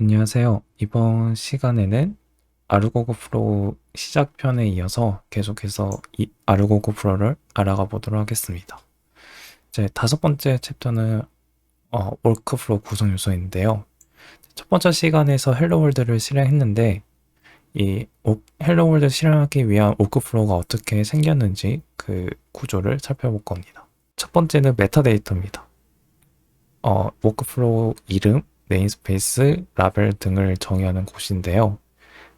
안녕하세요. 이번 시간에는 아르고고 프로 시작편에 이어서 계속해서 이 아르고고 프로를 알아가 보도록 하겠습니다. 이제 다섯 번째 챕터는 워크프로 구성 요소인데요. 첫 번째 시간에서 헬로월드를 실행했는데 헬로월드 실행하기 위한 워크프로가 어떻게 생겼는지 그 구조를 살펴볼 겁니다. 첫 번째는 메타데이터입니다. 워크플로우 이름, 네임스페이스, 라벨 등을 정의하는 곳인데요.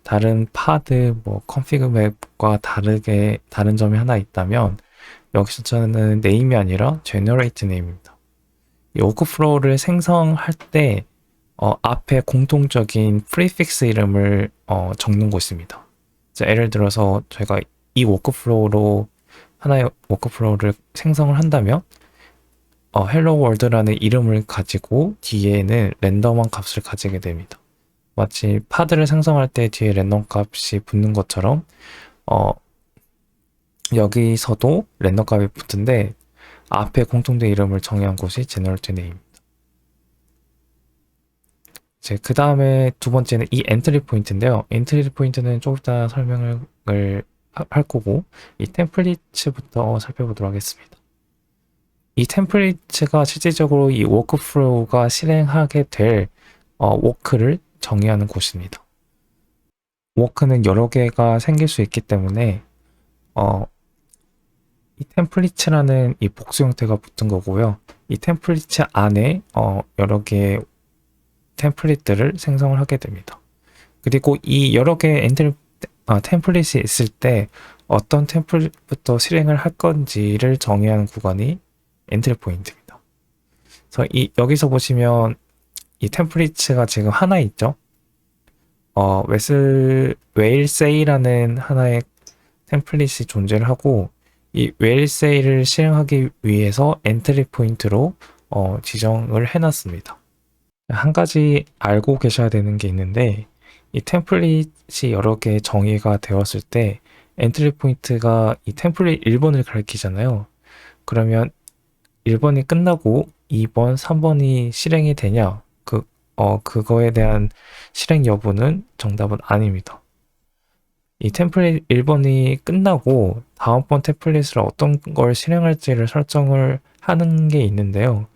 다른 파드, 컨피그 맵과 다른 점이 하나 있다면 여기서 저는 네임이 아니라 generate name입니다. 이 워크플로우를 생성할 때 앞에 공통적인 프리픽스 이름을 적는 곳입니다. 예를 들어서 저희가 이 워크플로우로 하나의 워크플로우를 생성을 한다면 헬로 월드라는 이름을 가지고 뒤에는 랜덤한 값을 가지게 됩니다. 마치 파드를 생성할 때 뒤에 랜덤 값이 붙는 것처럼 여기서도 랜덤 값이 붙은데 앞에 공통된 이름을 정의한 곳이 제너럴트 네임입니다. 그 다음에 두 번째는 이 엔트리 포인트인데요. 엔트리 포인트는 조금 이따 설명을 할 거고 이 템플릿부터 살펴보도록 하겠습니다. 이 템플릿가 실질적으로 이 워크플로우가 실행하게 될 워크를 정의하는 곳입니다. 워크는 여러 개가 생길 수 있기 때문에 이 템플릿이라는 이 복수 형태가 붙은 거고요. 이 템플릿 안에 여러 개의 템플릿들을 생성을 하게 됩니다. 그리고 이 여러 개의 템플릿이 있을 때 어떤 템플릿부터 실행을 할 건지를 정의하는 구간이 엔트리 포인트입니다. 그래서 여기서 보시면 이 템플릿가 지금 하나 있죠. 웨일세이라는 하나의 템플릿이 존재를 하고 이 웨일세이를 실행하기 위해서 엔트리 포인트로 지정을 해놨습니다. 한 가지 알고 계셔야 되는 게 있는데 이 템플릿이 여러 개 정의가 되었을 때 엔트리 포인트가 이 템플릿 1번을 가리키잖아요. 그러면 1번이 끝나고 2번, 3번이 실행이 되냐? 그거에 대한 실행 여부는 정답은 아닙니다. 이 템플릿 1번이 끝나고 다음번 템플릿을 어떤 걸 실행할지를 설정을 하는 게 있는데요.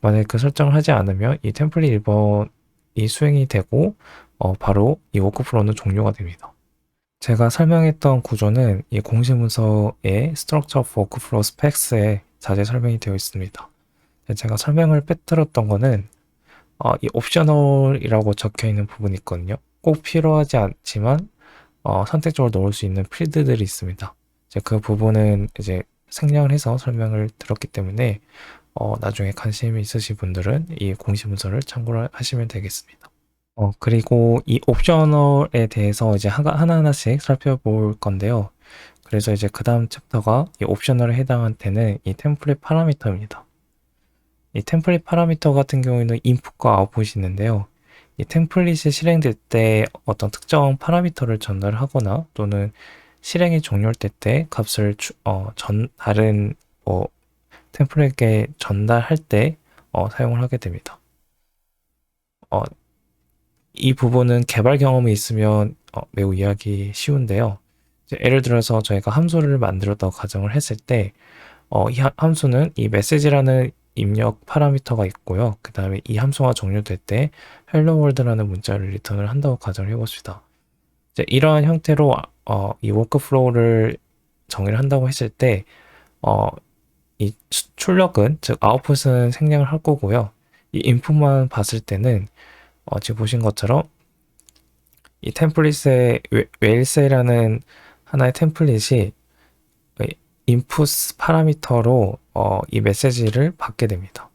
만약에 그 설정을 하지 않으면 이 템플릿 1번이 수행이 되고 바로 이 워크플로우는 종료가 됩니다. 제가 설명했던 구조는 이 공식 문서의 Structure of Workflow Specs에 자세히 설명이 되어 있습니다. 제가 설명을 빼뜨렸던 거는 이 옵셔널이라고 적혀 있는 부분이 있거든요. 꼭 필요하지 않지만 선택적으로 넣을 수 있는 필드들이 있습니다. 그 부분은 이제 생략을 해서 설명을 들었기 때문에 나중에 관심이 있으신 분들은 이 공식 문서를 참고를 하시면 되겠습니다. 그리고 이 옵셔널에 대해서 이제 하나하나씩 살펴볼 건데요. 그래서 이제 그 다음 챕터가 이 옵셔널에 해당한 때는 이 템플릿 파라미터입니다. 이 템플릿 파라미터 같은 경우에는 인풋과 아웃풋이 있는데요. 이 템플릿이 실행될 때 어떤 특정 파라미터를 전달하거나 또는 실행이 종료될 때 값을 다른 템플릿에 전달할 때 사용을 하게 됩니다. 이 부분은 개발 경험이 있으면 매우 이해하기 쉬운데요. 예를 들어서 저희가 함수를 만들었다고 가정을 했을 때 이 함수는 이 메시지라는 입력 파라미터가 있고요. 그 다음에 이 함수가 종료될 때 hello world라는 문자를 리턴을 한다고 가정을 해봅시다. 이러한 형태로 이 워크플로우를 정의를 한다고 했을 때 이 출력은 즉 아웃풋은 생략을 할 거고요. 이 인풋만 봤을 때는 지금 보신 것처럼 이 템플릿의 웨일세이라는 하나의 템플릿이 인풋 파라미터로 이 메시지를 받게 됩니다.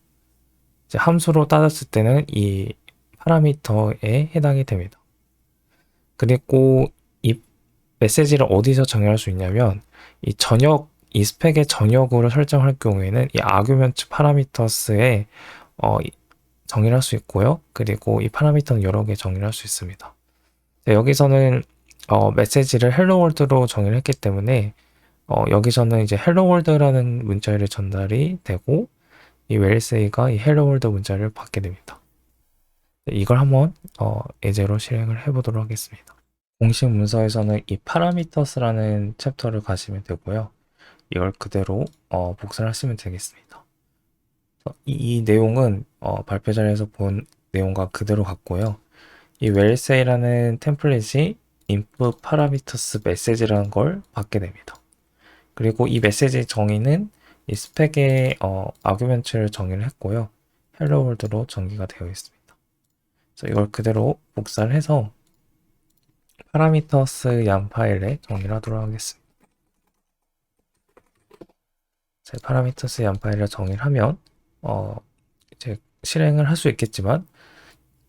함수로 따졌을 때는 이 파라미터에 해당이 됩니다. 그리고 이 메시지를 어디서 정의할 수 있냐면 이 스펙의 전역으로 설정할 경우에는 이 아규먼트 파라미터스에 정의를 할 수 있고요. 그리고 이 파라미터는 여러 개 정의를 할 수 있습니다. 여기서는 메시지를 헬로 월드로 정의를 했기 때문에 여기서는 이제 헬로 월드라는 문자열이 전달이 되고 이 웰세이가 이 헬로 월드 문자를 받게 됩니다. 이걸 한번 예제로 실행을 해보도록 하겠습니다. 공식 문서에서는 이 parameters라는 챕터를 가시면 되고요. 이걸 그대로 복사를 하시면 되겠습니다. 이 내용은 발표 자리에서 본 내용과 그대로 같고요. 이 wellsay라는 템플릿이 input parameters message라는 걸 받게 됩니다. 그리고 이 메시지 정의는 이 스펙의 아규멘트를 정의를 했고요. 헬로 월드로 전개가 되어 있습니다. 그래서 이걸 그대로 복사를 해서 파라미터스 양 파일에 정의를 하도록 하겠습니다. 파라미터스 양 파일을 정의를 하면 이제 실행을 할 수 있겠지만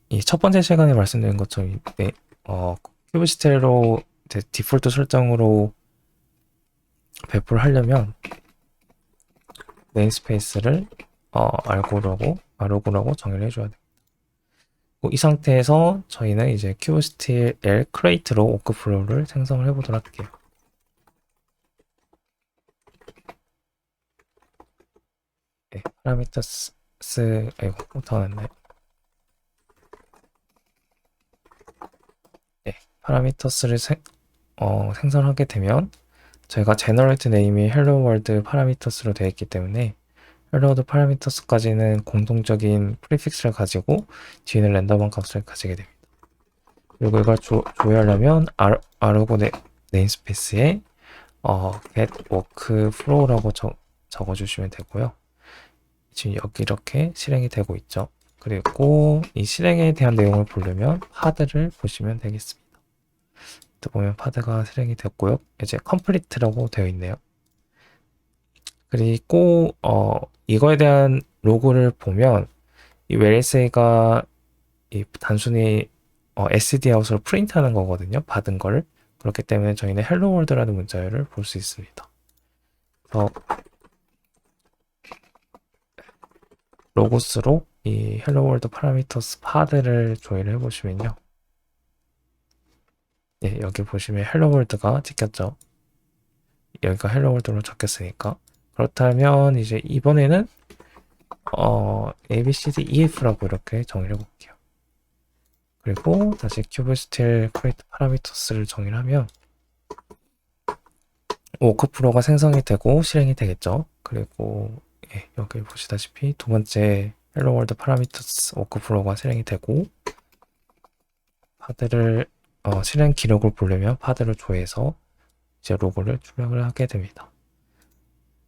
이 첫 번째 시간에 말씀드린 것처럼 큐브시텔로 디폴트 설정으로 배포를 하려면 네임스페이스를 알고라고 정의를 해줘야 됩니다. 이 상태에서 저희는 이제 큐브시텔 L 크레이트로 워크플로우를 생성을 해보도록 할게요. 네, 파라미터스 더 났네. 네, 파라미터스를 생성하게 되면 저희가 제너레이트 네임이 헬로 월드 파라미터스로 되어 있기 때문에 헬로 월드 파라미터스까지는 공통적인 프리픽스를 가지고 뒤에는 랜덤한 값을 가지게 됩니다. 그리고 이걸 조회하려면 아르고 네임스페이스에 get workflow라고 적어주시면 되고요. 지금 여기 이렇게 실행이 되고 있죠. 그리고 이 실행에 대한 내용을 보려면 파드를 보시면 되겠습니다. 또 보면 파드가 실행이 됐고요. 이제 complete라고 되어 있네요. 그리고 이거에 대한 로그를 보면 이 wellsay가 단순히 SD아웃으로 프린트하는 거거든요. 받은 거를. 그렇기 때문에 저희는 hello world라는 문자열을 볼 수 있습니다. 그래서 로고스로 이 hello world parameters 파드를 조회를 해보시면요. 네, 여기 보시면 hello world가 찍혔죠. 여기가 hello world로 적혔으니까. 그렇다면 이제 이번에는 ABCDEF라고 이렇게 정의를 해볼게요. 그리고 다시 큐브스틸 크레이트 파라미터스를 정의를 하면 워크프로가 생성이 되고 실행이 되겠죠. 그리고 여기 보시다시피 두 번째 헬로 월드 파라미터스 워크프로가 실행이 되고 파드를 실행 기록을 보려면 파드를 조회해서 이제 로그를 출력을 하게 됩니다.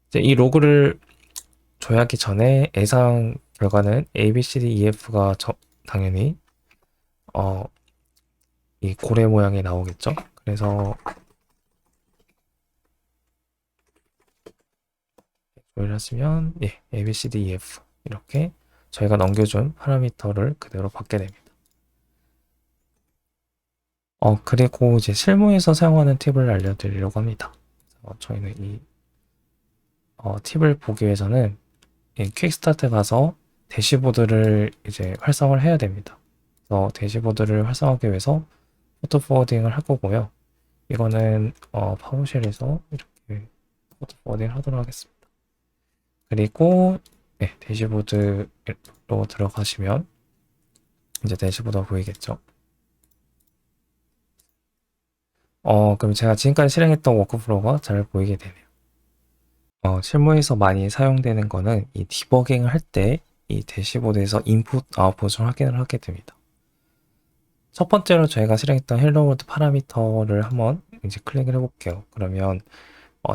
이제 이 로그를 조회하기 전에 예상 결과는 ABCDEF가 당연히 이 고래 모양이 나오겠죠. 그래서 조회를 하시면 ABCDEF 이렇게 저희가 넘겨준 파라미터를 그대로 받게 됩니다. 그리고 이제 실무에서 사용하는 팁을 알려드리려고 합니다. 저희는 이 팁을 보기 위해서는 퀵스타트 가서 대시보드를 이제 활성화를 해야 됩니다. 그래서 대시보드를 활성화하기 위해서 포트 포워딩을 할 거고요. 이거는 파워쉘에서 이렇게 포트 포워딩을 하도록 하겠습니다. 그리고 대시보드로 들어가시면 이제 대시보드가 보이겠죠. 그럼 제가 지금까지 실행했던 워크플로우가 잘 보이게 되네요. 실무에서 많이 사용되는 거는 이 디버깅을 할 때 이 대시보드에서 인풋, 아웃풋을 확인을 하게 됩니다. 첫 번째로 저희가 실행했던 헬로 월드 파라미터를 한번 이제 클릭을 해볼게요. 그러면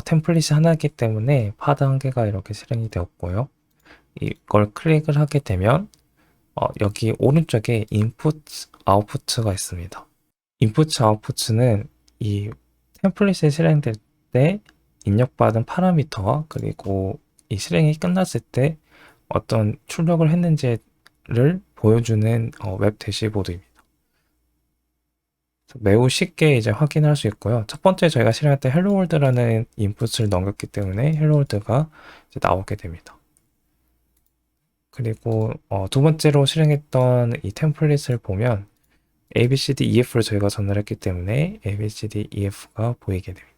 템플릿이 하나이기 때문에 파드 한 개가 이렇게 실행이 되었고요. 이걸 클릭을 하게 되면 여기 오른쪽에 인풋, 아웃풋가 있습니다. 인풋, 아웃풋은 이 템플릿이 실행될 때 입력받은 파라미터와 그리고 이 실행이 끝났을 때 어떤 출력을 했는지를 보여주는 웹 대시보드입니다. 매우 쉽게 이제 확인할 수 있고요. 첫 번째 저희가 실행할 때 헬로 월드라는 인풋을 넘겼기 때문에 헬로 월드가 이제 나오게 됩니다. 그리고 두 번째로 실행했던 이 템플릿을 보면 ABCDEF를 저희가 전달했기 때문에 ABCDEF가 보이게 됩니다.